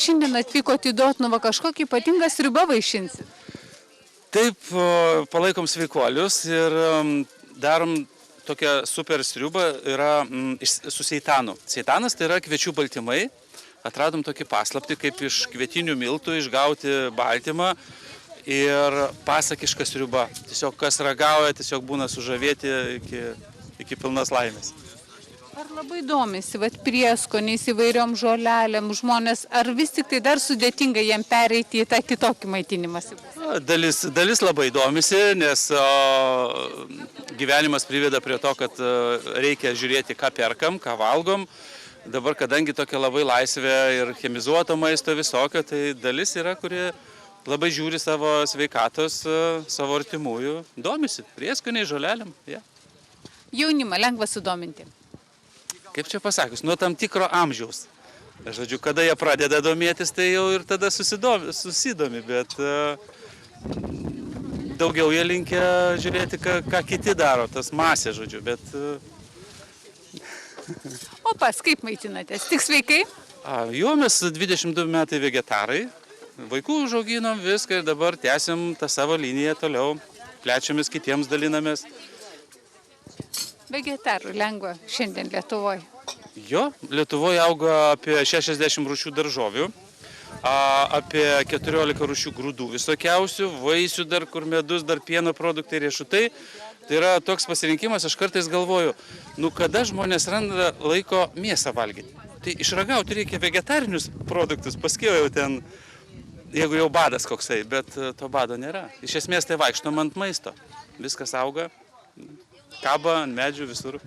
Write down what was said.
šiandien atvykote į Dotnuvą, kažkokį ypatingą sriubą vaišinsit? Taip, palaikom sveikuolius ir darom tokią super sriubą, yra su seitanu. Seitanas tai yra kviečių baltymai. Atradom tokį paslaptį, kaip iš kvietinių miltų išgauti baltymą ir pasakišką sriubą. Tiesiog kas ragauja, tiesiog būna sužavėti iki pilnos laimės. Ar labai domisi prieskoniais įvairiom žolelėm žmonės, ar vis tik tai dar sudėtinga jiem pereiti į tą kitokį maitinimąsi? Dalis labai domisi, nes gyvenimas priveda prie to, kad reikia žiūrėti, ką perkam, ką valgom. Dabar, kadangi tokia labai laisvė ir chemizuoto maisto visokio, tai dalis yra, kurie labai žiūri savo sveikatos, savo artimųjų, domisi prieskoniai, žolelėm. Yeah. Jaunimą lengva sudominti. Kaip čia pasakius, nuo tam tikro amžiaus. Žodžiu, kada jie pradeda domėtis, tai jau ir tada susidomi, bet daugiau jie linkia žiūrėti, ką kiti daro, tas masė, žodžiu, bet... O pas, kaip maitinatės? Tik sveikai? Jo, mes 22 metai vegetarai, vaikų užauginom viską ir dabar tęsim tą savo liniją toliau, plečiamės kitiems, dalinamės. Vegetarų lengva šiandien Lietuvoje? Jo, Lietuvoje auga apie 60 rūšių daržovių, apie 14 rūšių grūdų visokiausių, vaisių dar, kur medus, dar pieno produktai, riešutai. Tai yra toks pasirinkimas, aš kartais galvoju, kada žmonės randa laiko mėsą valgyti. Tai išragauti reikia vegetarinius produktus, paskui jau ten, jeigu jau badas koksai, bet to bado nėra. Iš esmės tai vaikštom ant maisto, viskas auga. Kaba ant medžių visur.